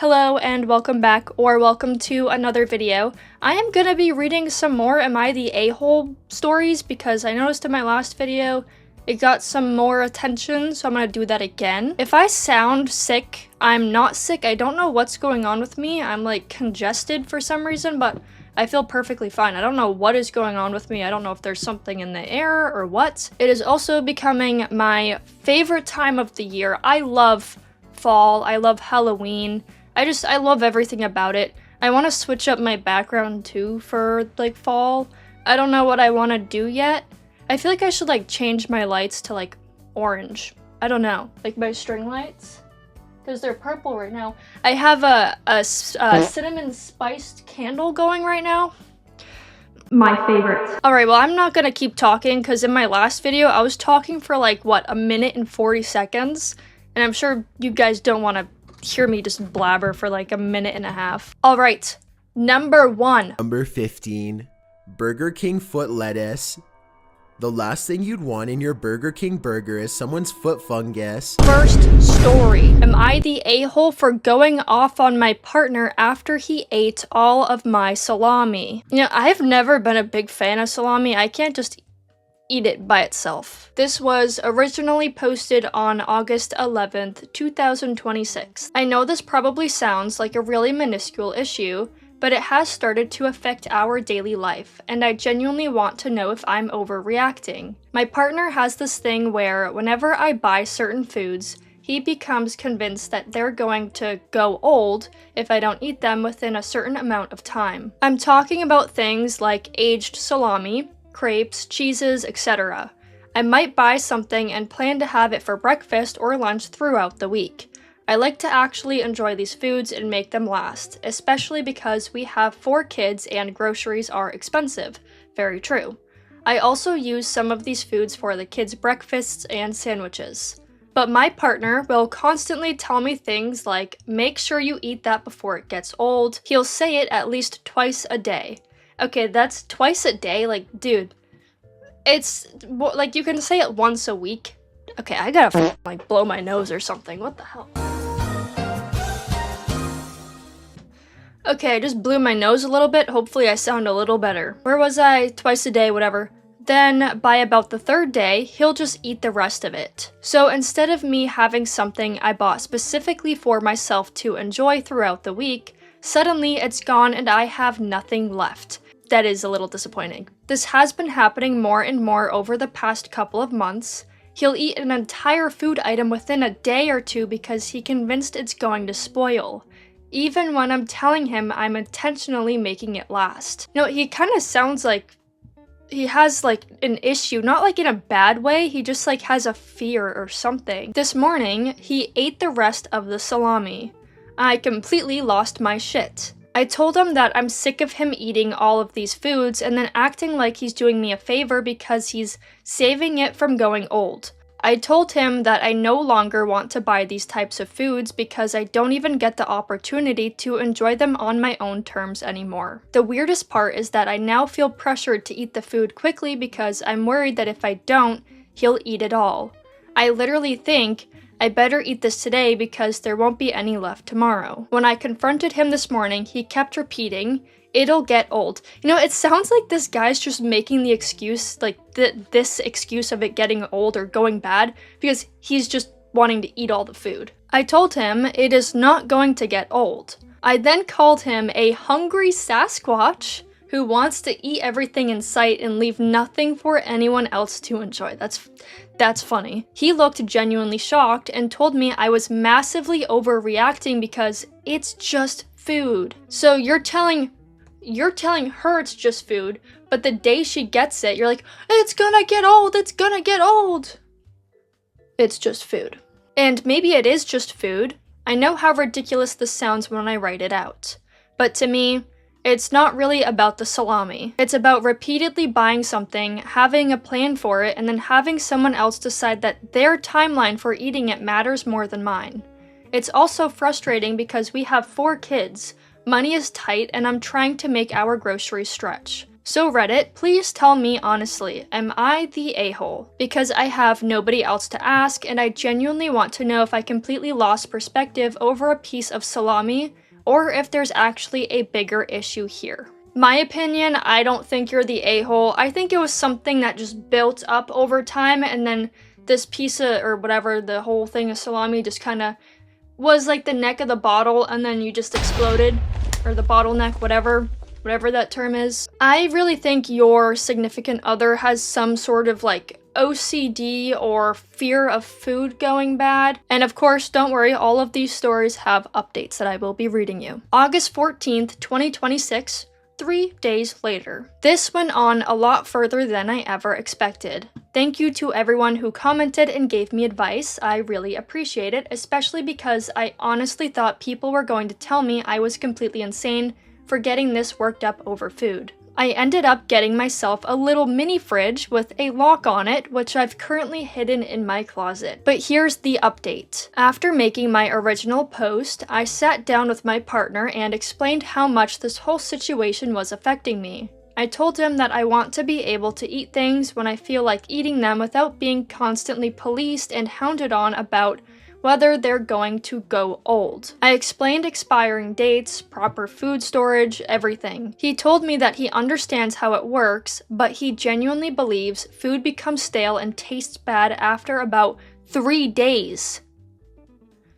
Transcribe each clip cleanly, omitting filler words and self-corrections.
Hello and welcome back, or welcome to another video. I am gonna be reading some more Am I the A-hole stories because I noticed in my last video it got some more attention, so I'm gonna do that again. If I sound sick, I'm not sick. I don't know what's going on with me. I'm like congested for some reason, but I feel perfectly fine. I don't know what is going on with me. I don't know if there's something in the air or what. It is also becoming my favorite time of the year. I love fall. I love Halloween. I love everything about it. I want to switch up my background too for like fall. I don't know what I want to do yet. I feel like I should like change my lights to like orange. I don't know, like my string lights, because they're purple right now. I have a cinnamon spiced candle going right now. My favorite. Alright, well I'm not gonna keep talking because in my last video I was talking for like, what, a minute and 40 seconds? And I'm sure you guys don't want to hear me just blabber for like a minute and a half. Alright, number 1. Number 15, Burger King foot lettuce. The last thing you'd want in your Burger King burger is someone's foot fungus. First story. Am I the a-hole for going off on my partner after he ate all of my salami? You know, I've never been a big fan of salami. I can't just eat it by itself. This was originally posted on August 11th, 2026. I know this probably sounds like a really minuscule issue, but it has started to affect our daily life, and I genuinely want to know if I'm overreacting. My partner has this thing where whenever I buy certain foods, he becomes convinced that they're going to go old if I don't eat them within a certain amount of time. I'm talking about things like aged salami, crepes, cheeses, etc. I might buy something and plan to have it for breakfast or lunch throughout the week. I like to actually enjoy these foods and make them last, especially because we have 4 kids and groceries are expensive. Very true. I also use some of these foods for the kids' breakfasts and sandwiches. But my partner will constantly tell me things like, make sure you eat that before it gets old. He'll say it at least twice a day. Okay, that's twice a day, like, dude, it's, like, you can say it once a week. Okay, I gotta, like, blow my nose or something, what the hell? Okay, I just blew my nose a little bit, hopefully I sound a little better. Where was I? Twice a day, whatever. Then, by about the 3rd day, he'll just eat the rest of it. So instead of me having something I bought specifically for myself to enjoy throughout the week, suddenly it's gone and I have nothing left. That is a little disappointing. This has been happening more and more over the past couple of months. He'll eat an entire food item within a day or two because he's convinced it's going to spoil, even when I'm telling him I'm intentionally making it last. No, he kind of sounds like he has like an issue, not like in a bad way, he just like has a fear or something. This morning, he ate the rest of the salami. I completely lost my shit. I told him that I'm sick of him eating all of these foods and then acting like he's doing me a favor because he's saving it from going old. I told him that I no longer want to buy these types of foods because I don't even get the opportunity to enjoy them on my own terms anymore. The weirdest part is that I now feel pressured to eat the food quickly because I'm worried that if I don't, he'll eat it all. I literally think I better eat this today because there won't be any left tomorrow. When I confronted him this morning, he kept repeating, it'll get old. You know, it sounds like this guy's just making the excuse, like this excuse of it getting old or going bad, because he's just wanting to eat all the food. I told him it is not going to get old. I then called him a hungry Sasquatch who wants to eat everything in sight and leave nothing for anyone else to enjoy. That's funny. He looked genuinely shocked and told me I was massively overreacting because it's just food. So you're telling her it's just food, but the day she gets it, you're like, it's gonna get old, it's gonna get old. It's just food. And maybe it is just food. I know how ridiculous this sounds when I write it out. But to me, it's not really about the salami. It's about repeatedly buying something, having a plan for it, and then having someone else decide that their timeline for eating it matters more than mine. It's also frustrating because we have 4 kids, money is tight, and I'm trying to make our groceries stretch. So Reddit, please tell me honestly, am I the a-hole? Because I have nobody else to ask, and I genuinely want to know if I completely lost perspective over a piece of salami, or if there's actually a bigger issue here. My opinion, I don't think you're the a-hole. I think it was something that just built up over time, and then this piece of, or whatever, the whole thing of salami just kind of was like the neck of the bottle, and then you just exploded, or the bottleneck, whatever that term is. I really think your significant other has some sort of like OCD or fear of food going bad. And of course, don't worry, all of these stories have updates that I will be reading you. August 14th, 2026, 3 days later. This went on a lot further than I ever expected. Thank you to everyone who commented and gave me advice. I really appreciate it, especially because I honestly thought people were going to tell me I was completely insane for getting this worked up over food. I ended up getting myself a little mini fridge with a lock on it, which I've currently hidden in my closet. But here's the update. After making my original post, I sat down with my partner and explained how much this whole situation was affecting me. I told him that I want to be able to eat things when I feel like eating them without being constantly policed and hounded on about whether they're going to go old. I explained expiring dates, proper food storage, everything. He told me that he understands how it works, but he genuinely believes food becomes stale and tastes bad after about 3 days.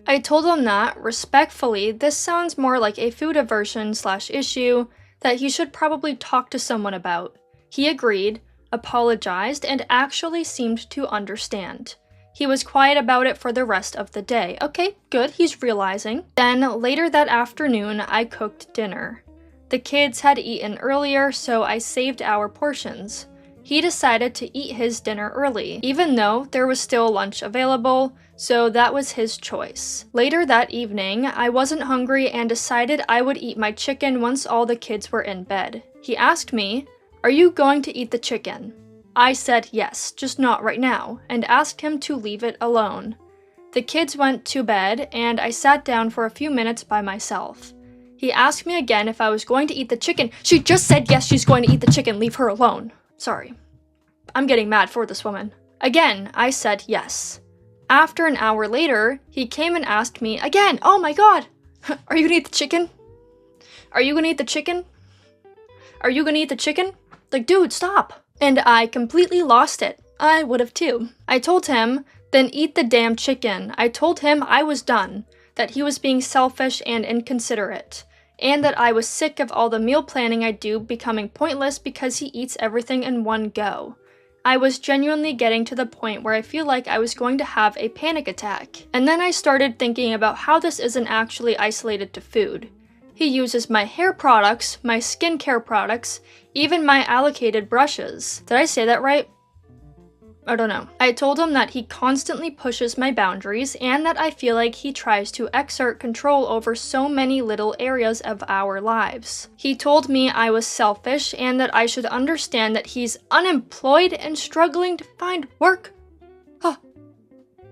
I told him that, respectfully, this sounds more like a food aversion/issue that he should probably talk to someone about. He agreed, apologized, and actually seemed to understand. He was quiet about it for the rest of the day. Okay, good, he's realizing. Then, later that afternoon, I cooked dinner. The kids had eaten earlier, so I saved our portions. He decided to eat his dinner early, even though there was still lunch available, so that was his choice. Later that evening, I wasn't hungry and decided I would eat my chicken once all the kids were in bed. He asked me, "Are you going to eat the chicken?" I said yes, just not right now, and asked him to leave it alone. The kids went to bed, and I sat down for a few minutes by myself. He asked me again if I was going to eat the chicken. She just said yes, she's going to eat the chicken, leave her alone. Sorry. I'm getting mad for this woman. Again, I said yes. After an hour later, he came and asked me again, oh my god, are you gonna eat the chicken? Are you gonna eat the chicken? Are you gonna eat the chicken? Like, dude, stop. And I completely lost it. I would have too. I told him, then eat the damn chicken. I told him I was done, that he was being selfish and inconsiderate, and that I was sick of all the meal planning I do becoming pointless because he eats everything in one go. I was genuinely getting to the point where I feel like I was going to have a panic attack. And then I started thinking about how this isn't actually isolated to food. He uses my hair products, my skincare products, even my allocated brushes. Did I say that right? I don't know. I told him that he constantly pushes my boundaries and that I feel like he tries to exert control over so many little areas of our lives. He told me I was selfish and that I should understand that he's unemployed and struggling to find work. Huh.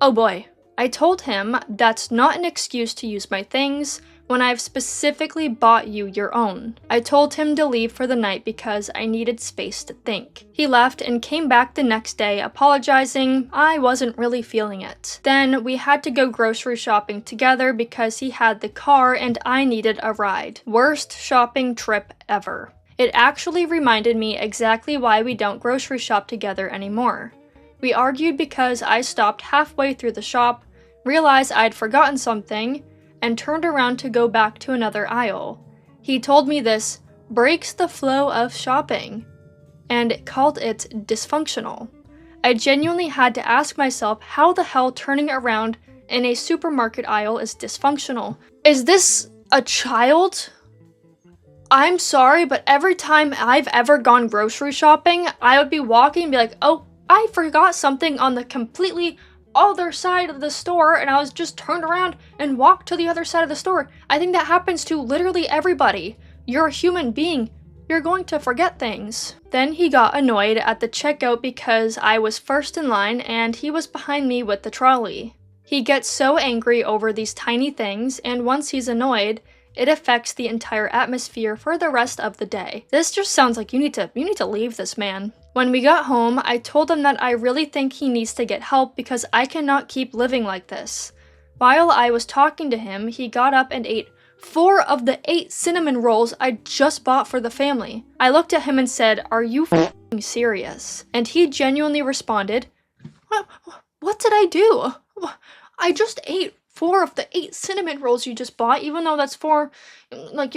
Oh boy. I told him that's not an excuse to use my things when I've specifically bought you your own. I told him to leave for the night because I needed space to think. He left and came back the next day apologizing. I wasn't really feeling it. Then we had to go grocery shopping together because he had the car and I needed a ride. Worst shopping trip ever. It actually reminded me exactly why we don't grocery shop together anymore. We argued because I stopped halfway through the shop, realized I'd forgotten something, and turned around to go back to another aisle. He told me this breaks the flow of shopping, and called it dysfunctional. I genuinely had to ask myself how the hell turning around in a supermarket aisle is dysfunctional. Is this a child? I'm sorry, but every time I've ever gone grocery shopping, I would be walking and be like, oh, I forgot something on the completely other side of the store, and I was just turned around and walked to the other side of the store. I think that happens to literally everybody. You're a human being. You're going to forget things. Then he got annoyed at the checkout because I was first in line and he was behind me with the trolley. He gets so angry over these tiny things, and once he's annoyed, it affects the entire atmosphere for the rest of the day. This just sounds like you need to leave this man. When we got home, I told him that I really think he needs to get help because I cannot keep living like this. While I was talking to him, he got up and ate 4 of the 8 cinnamon rolls I just bought for the family. I looked at him and said, "Are you f***ing serious?" And he genuinely responded, What did I do? I just ate 4 of the 8 cinnamon rolls you just bought, even though that's for, like,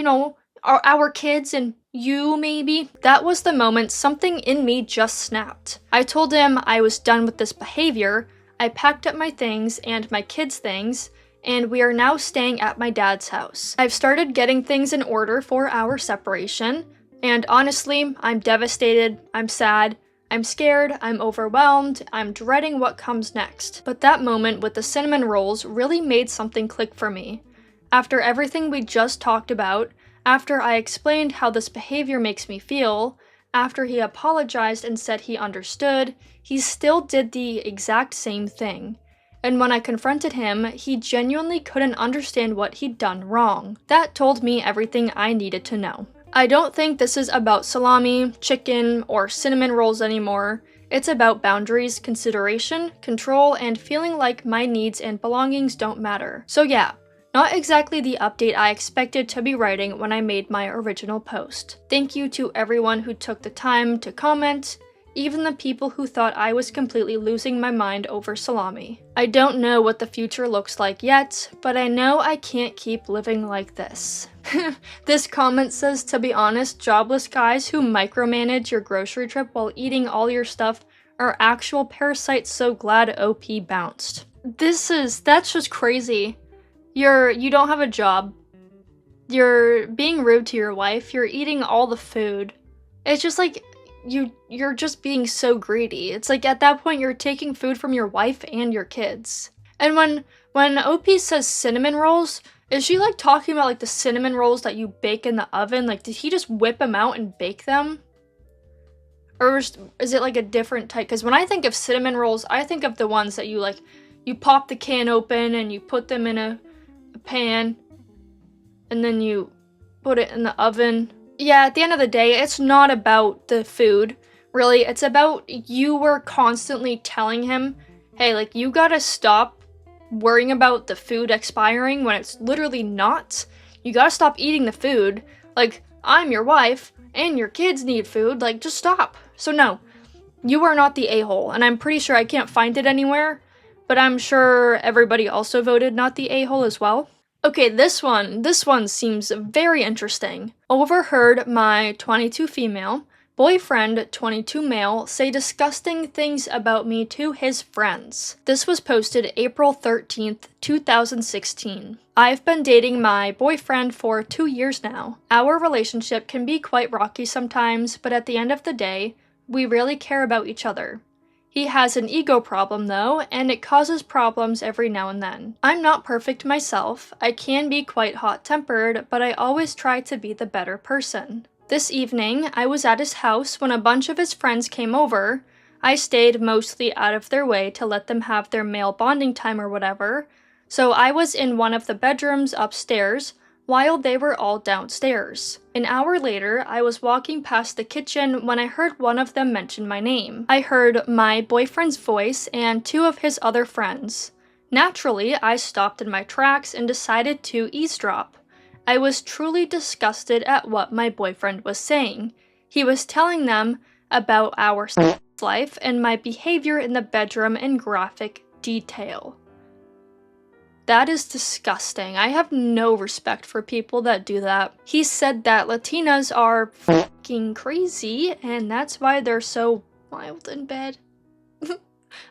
our kids and you, maybe." That was the moment something in me just snapped. I told him I was done with this behavior. I packed up my things and my kids' things, and we are now staying at my dad's house. I've started getting things in order for our separation, and honestly, I'm devastated, I'm sad, I'm scared, I'm overwhelmed, I'm dreading what comes next. But that moment with the cinnamon rolls really made something click for me. After everything we just talked about, after I explained how this behavior makes me feel, after he apologized and said he understood, he still did the exact same thing. And when I confronted him, he genuinely couldn't understand what he'd done wrong. That told me everything I needed to know. I don't think this is about salami, chicken, or cinnamon rolls anymore. It's about boundaries, consideration, control, and feeling like my needs and belongings don't matter. So yeah, not exactly the update I expected to be writing when I made my original post. Thank you to everyone who took the time to comment, even the people who thought I was completely losing my mind over salami. I don't know what the future looks like yet, but I know I can't keep living like this. This comment says, "To be honest, jobless guys who micromanage your grocery trip while eating all your stuff are actual parasites, so glad OP bounced." That's just crazy. You don't have a job. You're being rude to your wife, you're eating all the food. It's just like, you're just being so greedy. It's like at that point you're taking food from your wife and your kids. And when OP says cinnamon rolls, is she like talking about like the cinnamon rolls that you bake in the oven? Like, did he just whip them out and bake them? Or is it like a different type? Because when I think of cinnamon rolls, I think of the ones that you pop the can open and you put them in a pan and then you put it in the oven. Yeah, at the end of the day, it's not about the food, really. It's about you were constantly telling him, hey, like, you gotta stop worrying about the food expiring when it's literally not. You gotta stop eating the food. Like, I'm your wife, and your kids need food. Like, just stop. So no, you are not the a-hole, and I'm pretty sure I can't find it anywhere, but I'm sure everybody also voted not the a-hole as well. Okay, this one seems very interesting. Overheard my 22 female, boyfriend 22 male say disgusting things about me to his friends. This was posted April 13th, 2016. I've been dating my boyfriend for 2 years now. Our relationship can be quite rocky sometimes, but at the end of the day, we really care about each other. He has an ego problem though, and it causes problems every now and then. I'm not perfect myself. I can be quite hot-tempered, but I always try to be the better person. This evening, I was at his house when a bunch of his friends came over. I stayed mostly out of their way to let them have their male bonding time or whatever, so I was in one of the bedrooms upstairs while they were all downstairs. An hour later, I was walking past the kitchen when I heard one of them mention my name. I heard my boyfriend's voice and 2 of his other friends. Naturally, I stopped in my tracks and decided to eavesdrop. I was truly disgusted at what my boyfriend was saying. He was telling them about our sex life and my behavior in the bedroom in graphic detail. That is disgusting. I have no respect for people that do that. He said that Latinas are fucking crazy, and that's why they're so wild in bed.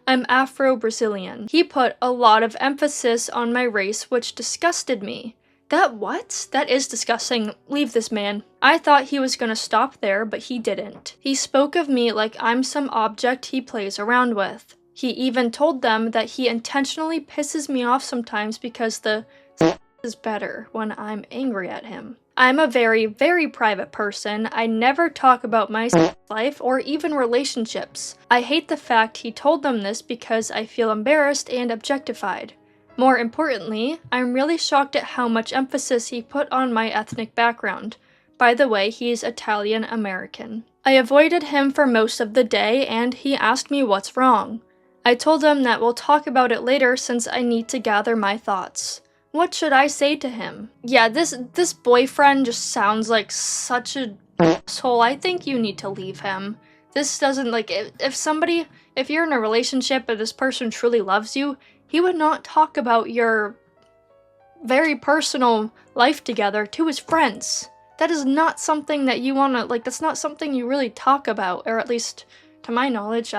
I'm Afro-Brazilian. He put a lot of emphasis on my race, which disgusted me. What? That is disgusting. Leave this man. I thought he was gonna stop there, but he didn't. He spoke of me like I'm some object he plays around with. He even told them that he intentionally pisses me off sometimes because the is better when I'm angry at him. I'm a very, very private person. I never talk about my life or even relationships. I hate the fact he told them this because I feel embarrassed and objectified. More importantly, I'm really shocked at how much emphasis he put on my ethnic background. By the way, he's Italian American. I avoided him for most of the day, and he asked me what's wrong. I told him that we'll talk about it later since I need to gather my thoughts. What should I say to him? Yeah, this boyfriend just sounds like such a asshole. I think you need to leave him. This doesn't, like, if you're in a relationship and this person truly loves you, he would not talk about your very personal life together to his friends. That is not something that you wanna, like, that's not something you really talk about, or at least, to my knowledge,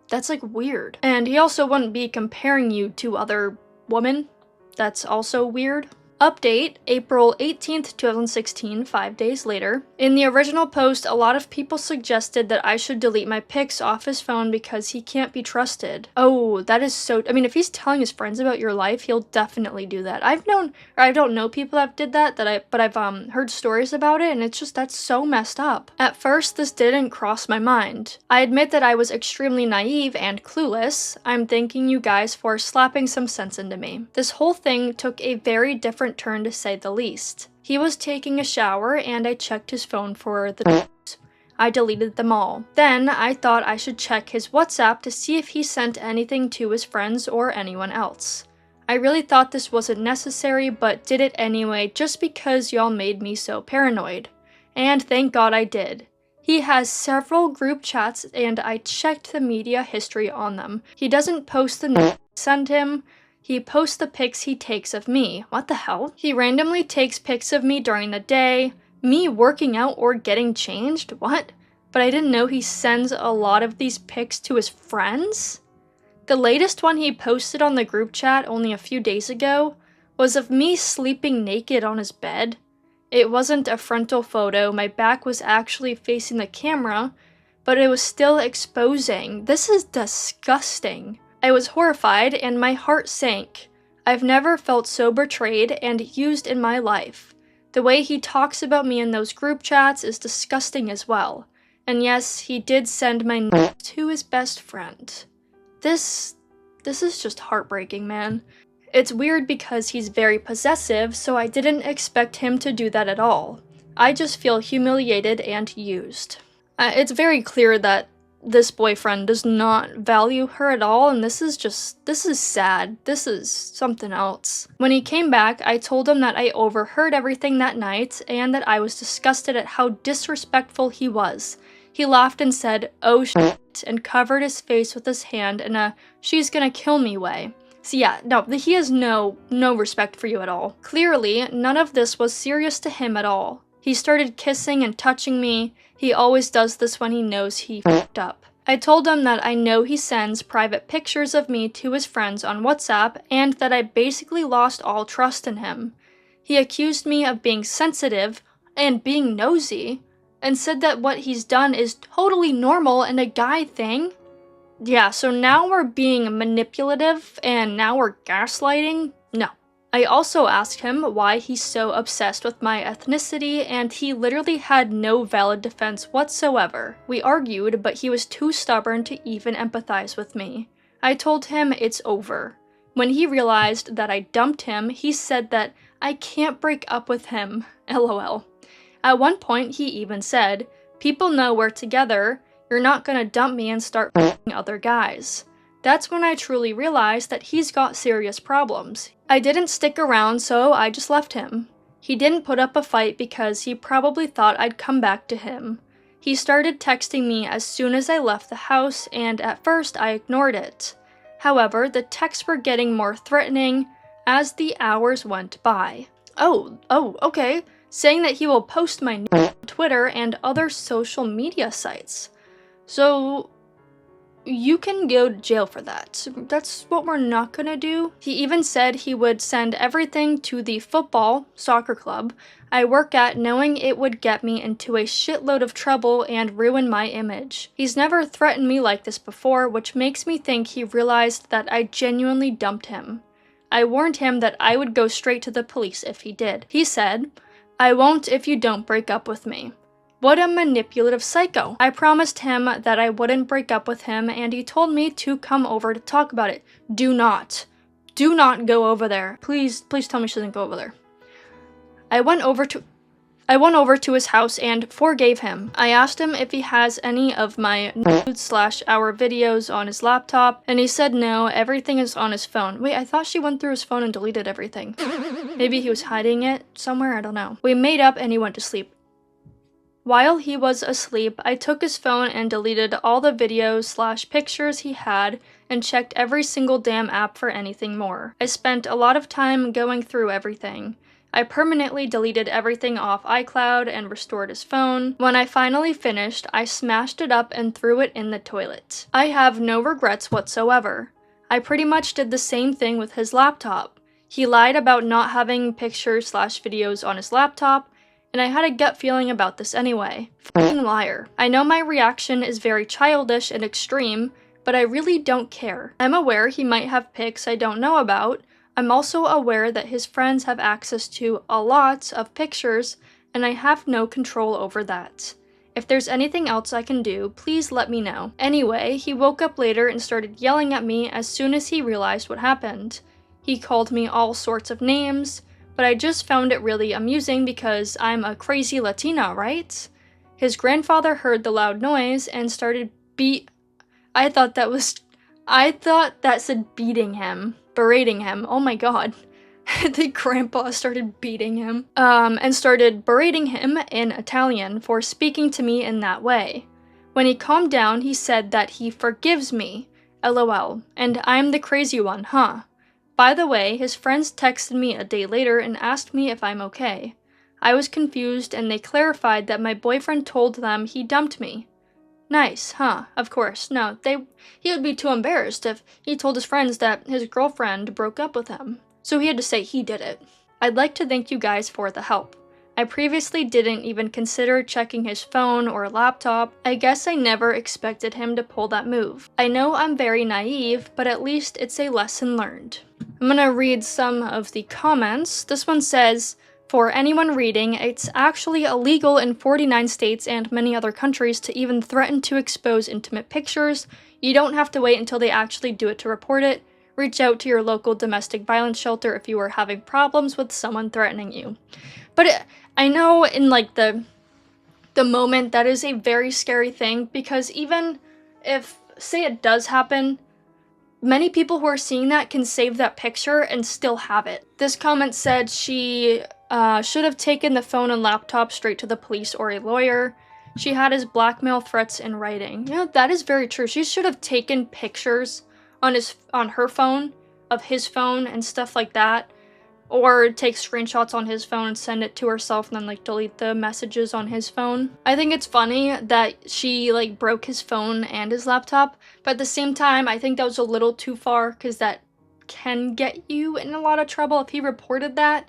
that's, like, weird. And he also wouldn't be comparing you to other women. That's also weird. Update, April 18th, 2016, 5 days later. In the original post, a lot of people suggested that I should delete my pics off his phone because he can't be trusted. Oh, that is so, I mean, if he's telling his friends about your life, he'll definitely do that. I don't know people that did that, but I've heard stories about it, and it's just, that's so messed up. At first, this didn't cross my mind. I admit that I was extremely naive and clueless. I'm thanking you guys for slapping some sense into me. This whole thing took a very different turn, to say the least. He was taking a shower and I checked his phone for the I deleted them all. Then I thought I should check his WhatsApp to see if he sent anything to his friends or anyone else. I really thought this wasn't necessary, but did it anyway just because y'all made me so paranoid. And thank God I did. He has several group chats and I checked the media history on them. He doesn't post the send him. He posts the pics he takes of me. What the hell? He randomly takes pics of me during the day, me working out or getting changed? What? But I didn't know he sends a lot of these pics to his friends? The latest one he posted on the group chat only a few days ago was of me sleeping naked on his bed. It wasn't a frontal photo, my back was actually facing the camera, but it was still exposing. This is disgusting. I was horrified and my heart sank. I've never felt so betrayed and used in my life. The way he talks about me in those group chats is disgusting as well. And yes, he did send my to his best friend. This is just heartbreaking, man. It's weird because he's very possessive, so I didn't expect him to do that at all. I just feel humiliated and used. It's very clear that this boyfriend does not value her at all, and this is sad. This is something else. When he came back, I told him that I overheard everything that night and that I was disgusted at how disrespectful he was. He laughed and said, "Oh shit," and covered his face with his hand in a "she's gonna kill me" way. So yeah, no, he has no respect for you at all. Clearly, none of this was serious to him at all. He started kissing and touching me. He always does this when he knows he f***ed up. I told him that I know he sends private pictures of me to his friends on WhatsApp and that I basically lost all trust in him. He accused me of being sensitive and being nosy and said that what he's done is totally normal and a guy thing. Yeah, so now we're being manipulative and now we're gaslighting? No. I also asked him why he's so obsessed with my ethnicity, and he literally had no valid defense whatsoever. We argued, but he was too stubborn to even empathize with me. I told him it's over. When he realized that I dumped him, he said that I can't break up with him. LOL. At one point, he even said, "People know we're together. You're not gonna dump me and start f***ing other guys." That's when I truly realized that he's got serious problems. I didn't stick around, so I just left him. He didn't put up a fight because he probably thought I'd come back to him. He started texting me as soon as I left the house, and at first I ignored it. However, the texts were getting more threatening as the hours went by. Oh, okay. Saying that he will post my on Twitter and other social media sites. So you can go to jail for that. That's what we're not gonna do. He even said he would send everything to the soccer club I work at, knowing it would get me into a shitload of trouble and ruin my image. He's never threatened me like this before, which makes me think he realized that I genuinely dumped him. I warned him that I would go straight to the police if he did. He said, "I won't if you don't break up with me." What a manipulative psycho. I promised him that I wouldn't break up with him, and he told me to come over to talk about it. Do not. Do not go over there. Please tell me she doesn't go over there. I went over to his house and forgave him. I asked him if he has any of my nudes/our videos on his laptop, and he said no, everything is on his phone. Wait, I thought she went through his phone and deleted everything. Maybe he was hiding it somewhere, I don't know. We made up and he went to sleep. While he was asleep, I took his phone and deleted all the videos/pictures he had and checked every single damn app for anything more. I spent a lot of time going through everything. I permanently deleted everything off iCloud and restored his phone. When I finally finished, I smashed it up and threw it in the toilet. I have no regrets whatsoever. I pretty much did the same thing with his laptop. He lied about not having pictures/videos on his laptop, and I had a gut feeling about this anyway. F***ing liar. I know my reaction is very childish and extreme, but I really don't care. I'm aware he might have pics I don't know about. I'm also aware that his friends have access to a lot of pictures, and I have no control over that. If there's anything else I can do, please let me know. Anyway, he woke up later and started yelling at me as soon as he realized what happened. He called me all sorts of names, but I just found it really amusing because I'm a crazy Latina, right? His grandfather heard the loud noise and started I thought that said beating him. Berating him. Oh my god. The grandpa started beating him. And started berating him in Italian for speaking to me in that way. When he calmed down, he said that he forgives me. LOL. And I'm the crazy one, huh? By the way, his friends texted me a day later and asked me if I'm okay. I was confused and they clarified that my boyfriend told them he dumped me. Nice, huh? Of course. No, he would be too embarrassed if he told his friends that his girlfriend broke up with him. So he had to say he did it. I'd like to thank you guys for the help. I previously didn't even consider checking his phone or laptop. I guess I never expected him to pull that move. I know I'm very naive, but at least it's a lesson learned. I'm gonna read some of the comments. This one says, for anyone reading, it's actually illegal in 49 states and many other countries to even threaten to expose intimate pictures. You don't have to wait until they actually do it to report it. Reach out to your local domestic violence shelter if you are having problems with someone threatening you. But I know in like the moment that is a very scary thing, because even if, say it does happen, many people who are seeing that can save that picture and still have it. This comment said she should have taken the phone and laptop straight to the police or a lawyer. She had his blackmail threats in writing. You know, that is very true. She should have taken pictures on her phone, of his phone and stuff like that. Or take screenshots on his phone and send it to herself and then like delete the messages on his phone. I think it's funny that she like broke his phone and his laptop, but at the same time I think that was a little too far, because that can get you in a lot of trouble. If he reported that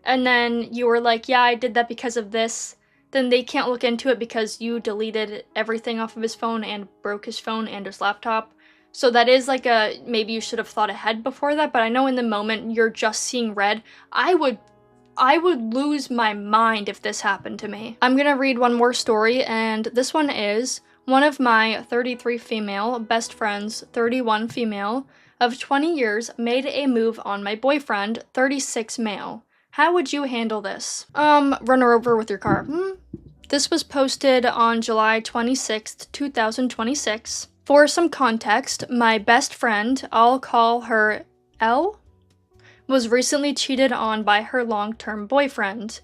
and then you were like, yeah, I did that because of this, then they can't look into it because you deleted everything off of his phone and broke his phone and his laptop. So that is like maybe you should have thought ahead before that, but I know in the moment you're just seeing red. I would lose my mind if this happened to me. I'm gonna read one more story, and this one is, one of my 33 female best friends, 31 female, of 20 years made a move on my boyfriend, 36 male. How would you handle this? Run her over with your car. This was posted on July 26th, 2026. For some context, my best friend, I'll call her L, was recently cheated on by her long-term boyfriend.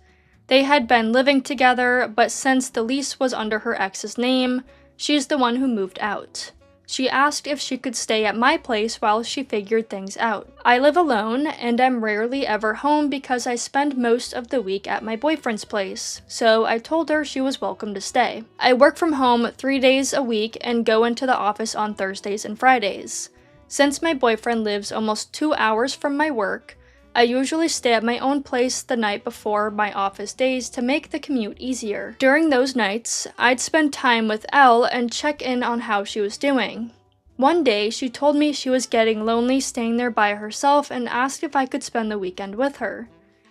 They had been living together, but since the lease was under her ex's name, she's the one who moved out. She asked if she could stay at my place while she figured things out. I live alone, and I'm rarely ever home because I spend most of the week at my boyfriend's place, so I told her she was welcome to stay. I work from home 3 days a week and go into the office on Thursdays and Fridays. Since my boyfriend lives almost 2 hours from my work, I usually stay at my own place the night before my office days to make the commute easier. During those nights, I'd spend time with Elle and check in on how she was doing. One day, she told me she was getting lonely staying there by herself and asked if I could spend the weekend with her.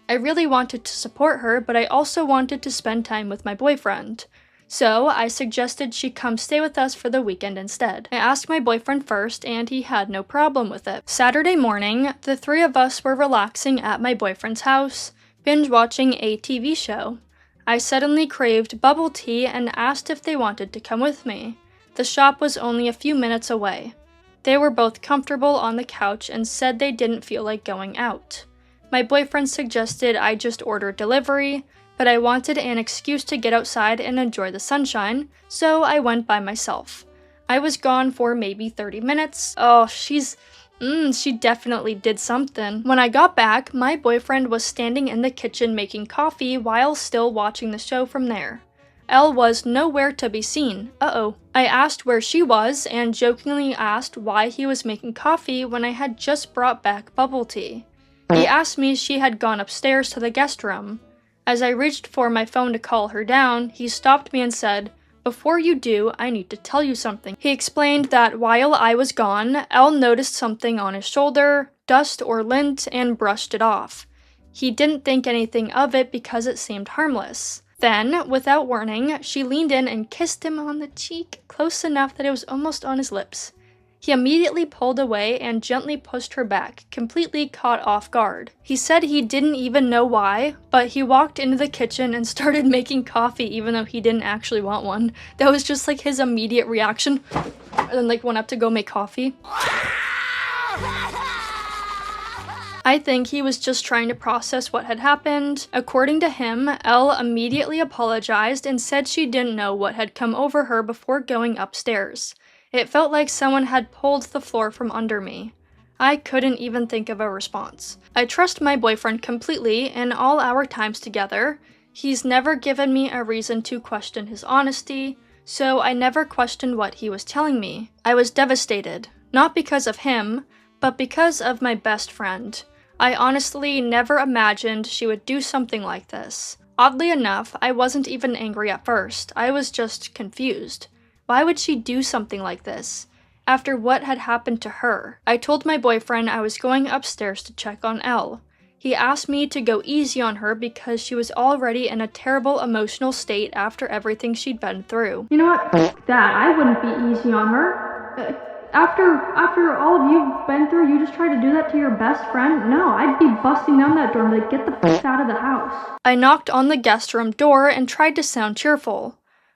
I really wanted to support her, but I also wanted to spend time with my boyfriend. So I suggested she come stay with us for the weekend instead. I asked my boyfriend first, and he had no problem with it. Saturday morning, the three of us were relaxing at my boyfriend's house, binge watching a TV show. I suddenly craved bubble tea and asked if they wanted to come with me. The shop was only a few minutes away. They were both comfortable on the couch and said they didn't feel like going out. My boyfriend suggested I just order delivery, but I wanted an excuse to get outside and enjoy the sunshine, so I went by myself. I was gone for maybe 30 minutes. Oh, she definitely did something. When I got back, my boyfriend was standing in the kitchen making coffee while still watching the show from there. Elle was nowhere to be seen. Uh-oh. I asked where she was and jokingly asked why he was making coffee when I had just brought back bubble tea. He asked me she had gone upstairs to the guest room. As I reached for my phone to call her down, he stopped me and said, "Before you do, I need to tell you something." He explained that while I was gone, Elle noticed something on his shoulder, dust or lint, and brushed it off. He didn't think anything of it because it seemed harmless. Then, without warning, she leaned in and kissed him on the cheek, close enough that it was almost on his lips. He immediately pulled away and gently pushed her back, completely caught off guard. He said he didn't even know why, but he walked into the kitchen and started making coffee even though he didn't actually want one. That was just like his immediate reaction, and then like went up to go make coffee. I think he was just trying to process what had happened. According to him, Elle immediately apologized and said she didn't know what had come over her before going upstairs. It felt like someone had pulled the floor from under me. I couldn't even think of a response. I trust my boyfriend completely in all our times together. He's never given me a reason to question his honesty, so I never questioned what he was telling me. I was devastated, not because of him, but because of my best friend. I honestly never imagined she would do something like this. Oddly enough, I wasn't even angry at first. I was just confused. Why would she do something like this? After what had happened to her? I told my boyfriend I was going upstairs to check on Elle. He asked me to go easy on her because she was already in a terrible emotional state after everything she'd been through. You know what? Dad, I wouldn't be easy on her. After all of you've been through, you just try to do that to your best friend? No, I'd be busting down that door and be like, get the f*** out of the house. I knocked on the guest room door and tried to sound cheerful.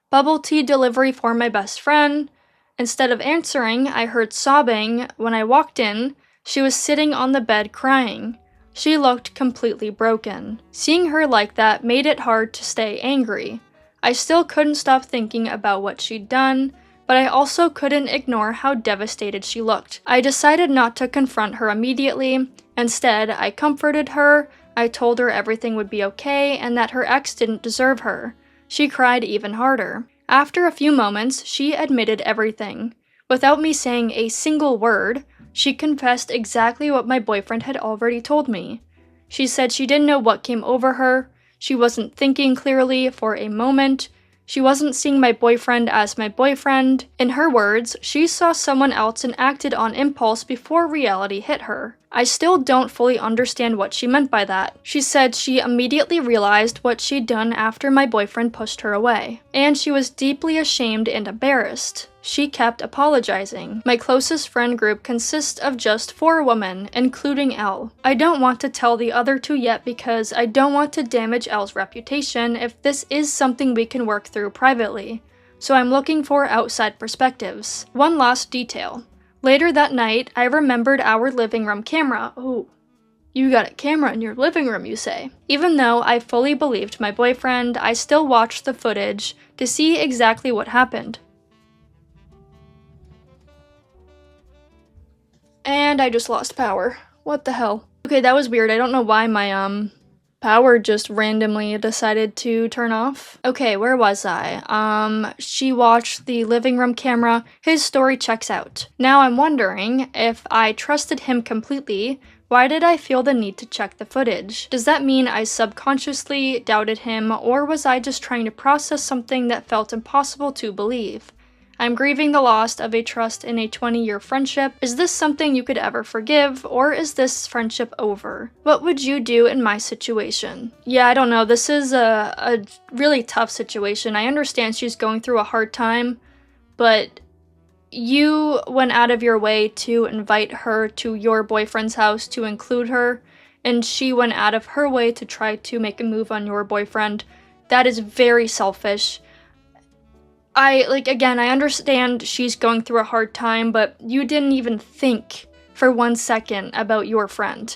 Bubble tea delivery for my best friend. Instead of answering, I heard sobbing. When I walked in, she was sitting on the bed crying. She looked completely broken. Seeing her like that made it hard to stay angry. I still couldn't stop thinking about what she'd done, but I also couldn't ignore how devastated she looked. I decided not to confront her immediately. Instead, I comforted her. I told her everything would be okay and that her ex didn't deserve her. She cried even harder. After a few moments, she admitted everything. Without me saying a single word, she confessed exactly what my boyfriend had already told me. She said she didn't know what came over her. She wasn't thinking clearly for a moment. She wasn't seeing my boyfriend as my boyfriend. In her words, she saw someone else and acted on impulse before reality hit her. I still don't fully understand what she meant by that. She said she immediately realized what she'd done after my boyfriend pushed her away, and she was deeply ashamed and embarrassed. She kept apologizing. My closest friend group consists of just 4 women, including Elle. I don't want to tell the other 2 yet because I don't want to damage Elle's reputation if this is something we can work through privately, so I'm looking for outside perspectives. One last detail. Later that night, I remembered our living room camera. Oh, you got a camera in your living room, you say? Even though I fully believed my boyfriend, I still watched the footage to see exactly what happened. And I just lost power. What the hell? Okay, that was weird. I don't know why my, power just randomly decided to turn off. Okay, where was I? She watched the living room camera. His story checks out. Now I'm wondering if I trusted him completely, why did I feel the need to check the footage? Does that mean I subconsciously doubted him, or was I just trying to process something that felt impossible to believe? I'm grieving the loss of a trust in a 20-year friendship. Is this something you could ever forgive, or is this friendship over? What would you do in my situation? Yeah, I don't know. This is a really tough situation. I understand she's going through a hard time, but you went out of your way to invite her to your boyfriend's house to include her, and she went out of her way to try to make a move on your boyfriend. That is very selfish. I understand she's going through a hard time, but you didn't even think for 1 second about your friend.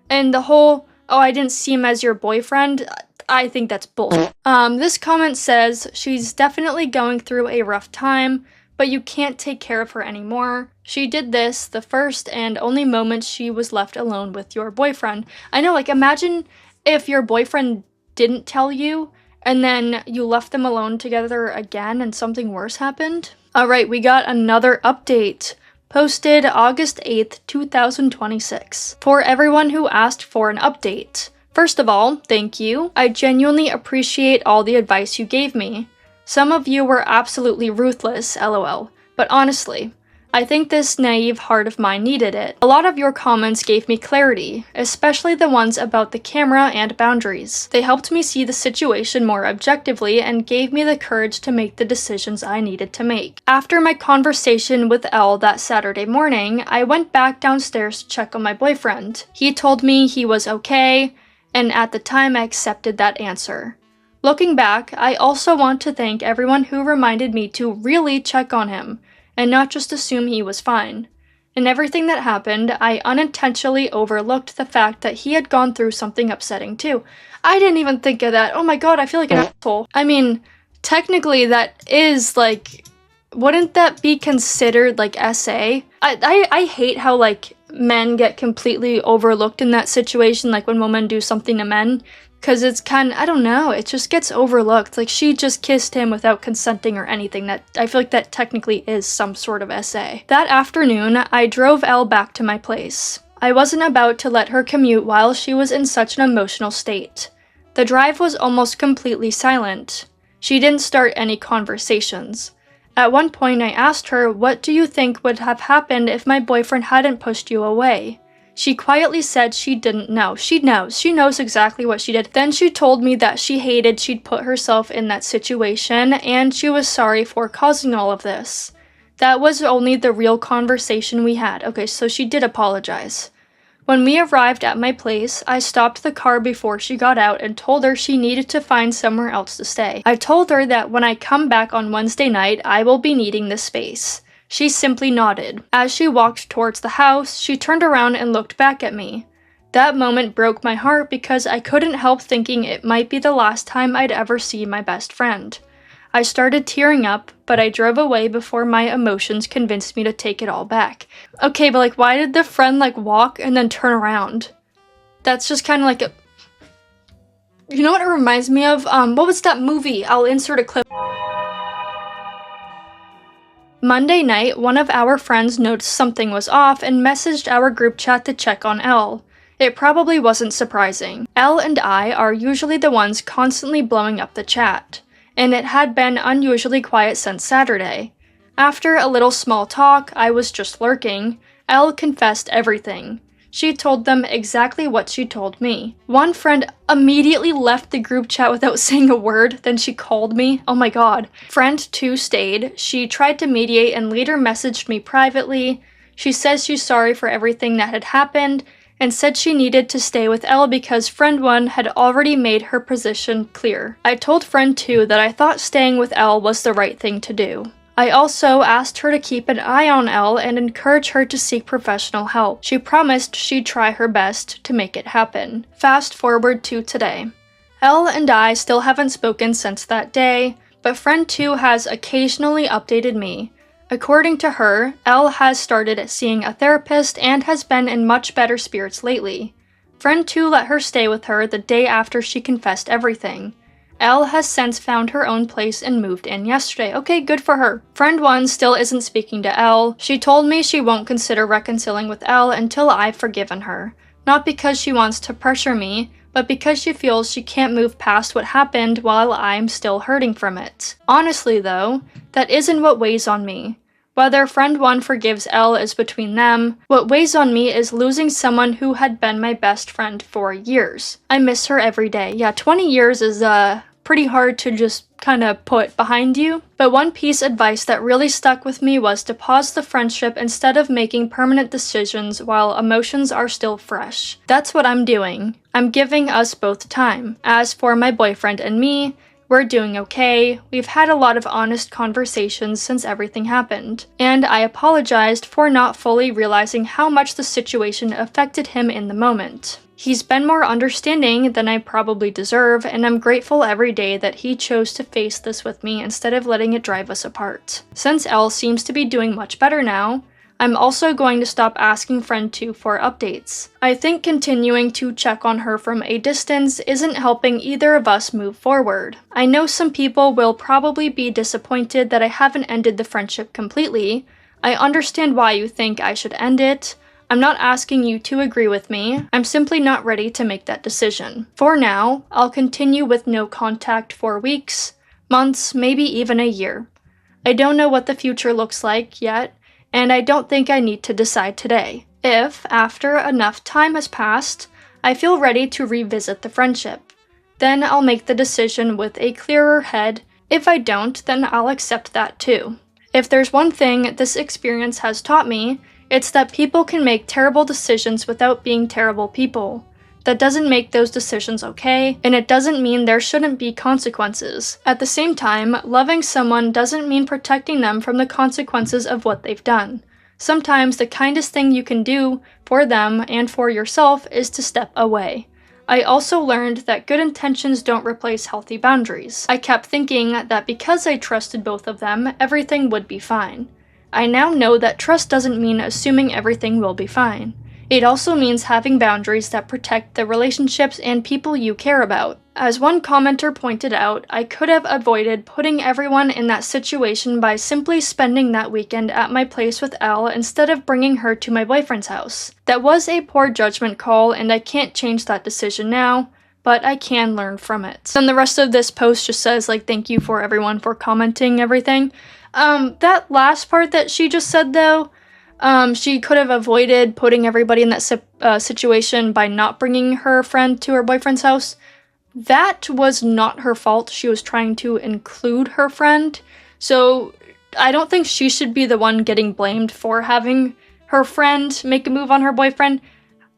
And the whole, oh, I didn't see him as your boyfriend, I think that's bullshit. This comment says, she's definitely going through a rough time, but you can't take care of her anymore. She did this the first and only moment she was left alone with your boyfriend. I know, like, imagine if your boyfriend didn't tell you, and then you left them alone together again and something worse happened. Alright, we got another update. Posted August 8th, 2026. For everyone who asked for an update. First of all, thank you. I genuinely appreciate all the advice you gave me. Some of you were absolutely ruthless, lol. But honestly, I think this naive heart of mine needed it. A lot of your comments gave me clarity, especially the ones about the camera and boundaries. They helped me see the situation more objectively and gave me the courage to make the decisions I needed to make. After my conversation with Elle that Saturday morning, I went back downstairs to check on my boyfriend. He told me he was okay, and at the time I accepted that answer. Looking back, I also want to thank everyone who reminded me to really check on him, and not just assume he was fine. In everything that happened, I unintentionally overlooked the fact that he had gone through something upsetting too. I didn't even think of that. Oh my god, I feel like an asshole. I mean, technically that is, like, wouldn't that be considered, like, SA? I hate how, like, men get completely overlooked in that situation, like when women do something to men. Because it's kind of, I don't know, it just gets overlooked. Like, she just kissed him without consenting or anything. That I feel like that technically is some sort of SA. That afternoon, I drove Elle back to my place. I wasn't about to let her commute while she was in such an emotional state. The drive was almost completely silent. She didn't start any conversations. At one point, I asked her, what do you think would have happened if my boyfriend hadn't pushed you away? She quietly said she didn't know. She knows. She knows exactly what she did. Then she told me that she hated she'd put herself in that situation, and she was sorry for causing all of this. That was only the real conversation we had. Okay, so she did apologize. When we arrived at my place, I stopped the car before she got out and told her she needed to find somewhere else to stay. I told her that when I come back on Wednesday night, I will be needing this space. She simply nodded. As she walked towards the house, she turned around and looked back at me. That moment broke my heart because I couldn't help thinking it might be the last time I'd ever see my best friend. I started tearing up, but I drove away before my emotions convinced me to take it all back. Okay, but, like, why did the friend, like, walk and then turn around? That's just kind of like a... You know what it reminds me of? What was that movie? I'll insert a clip. Monday night, one of our friends noticed something was off and messaged our group chat to check on Elle. It probably wasn't surprising. Elle and I are usually the ones constantly blowing up the chat, and it had been unusually quiet since Saturday. After a little small talk, I was just lurking. Elle confessed everything. She told them exactly what she told me. One friend immediately left the group chat without saying a word, then she called me. Oh my god. Friend 2 stayed. She tried to mediate and later messaged me privately. She says she's sorry for everything that had happened and said she needed to stay with Elle because friend 1 had already made her position clear. I told friend 2 that I thought staying with Elle was the right thing to do. I also asked her to keep an eye on Elle and encourage her to seek professional help. She promised she'd try her best to make it happen. Fast forward to today. Elle and I still haven't spoken since that day, but friend 2 has occasionally updated me. According to her, Elle has started seeing a therapist and has been in much better spirits lately. Friend 2 let her stay with her the day after she confessed everything. Elle has since found her own place and moved in yesterday. Okay, good for her. Friend 1 still isn't speaking to Elle. She told me she won't consider reconciling with Elle until I've forgiven her. Not because she wants to pressure me, but because she feels she can't move past what happened while I'm still hurting from it. Honestly though, that isn't what weighs on me. Whether friend 1 forgives Elle is between them. What weighs on me is losing someone who had been my best friend for years. I miss her every day. Yeah, 20 years is pretty hard to just kind of put behind you. But one piece of advice that really stuck with me was to pause the friendship instead of making permanent decisions while emotions are still fresh. That's what I'm doing. I'm giving us both time. As for my boyfriend and me, we're doing okay. We've had a lot of honest conversations since everything happened, and I apologized for not fully realizing how much the situation affected him in the moment. He's been more understanding than I probably deserve, and I'm grateful every day that he chose to face this with me instead of letting it drive us apart. Since Elle seems to be doing much better now, I'm also going to stop asking friend 2 for updates. I think continuing to check on her from a distance isn't helping either of us move forward. I know some people will probably be disappointed that I haven't ended the friendship completely. I understand why you think I should end it. I'm not asking you to agree with me. I'm simply not ready to make that decision. For now, I'll continue with no contact for weeks, months, maybe even a year. I don't know what the future looks like yet, and I don't think I need to decide today. If, after enough time has passed, I feel ready to revisit the friendship, then I'll make the decision with a clearer head. If I don't, then I'll accept that too. If there's one thing this experience has taught me, it's that people can make terrible decisions without being terrible people. That doesn't make those decisions okay, and it doesn't mean there shouldn't be consequences. At the same time, loving someone doesn't mean protecting them from the consequences of what they've done. Sometimes the kindest thing you can do for them and for yourself is to step away. I also learned that good intentions don't replace healthy boundaries. I kept thinking that because I trusted both of them, everything would be fine. I now know that trust doesn't mean assuming everything will be fine. It also means having boundaries that protect the relationships and people you care about. As one commenter pointed out, I could have avoided putting everyone in that situation by simply spending that weekend at my place with Elle instead of bringing her to my boyfriend's house. That was a poor judgment call, and I can't change that decision now, but I can learn from it. And the rest of this post just says, like, thank you for everyone for commenting everything. That last part that she just said though, she could have avoided putting everybody in that situation by not bringing her friend to her boyfriend's house. That was not her fault. She was trying to include her friend. So I don't think she should be the one getting blamed for having her friend make a move on her boyfriend.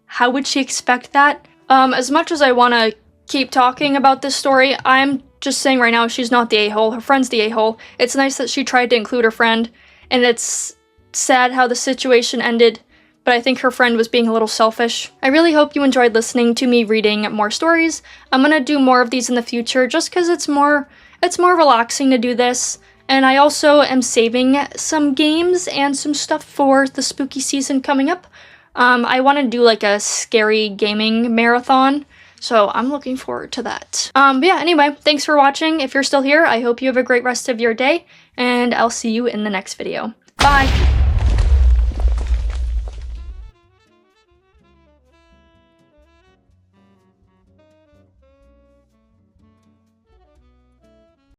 How would she expect that? As much as I want to keep talking about this story, I'm just saying right now she's not the a-hole. Her friend's the a-hole. It's nice that she tried to include her friend, and it's sad how the situation ended, but I think her friend was being a little selfish. I really hope you enjoyed listening to me reading more stories. I'm gonna do more of these in the future just because it's more relaxing to do this, and I also am saving some games and some stuff for the spooky season coming up. I want to do like a scary gaming marathon, so I'm looking forward to that. But yeah, anyway, thanks for watching. If you're still here, I hope you have a great rest of your day, and I'll see you in the next video. Bye!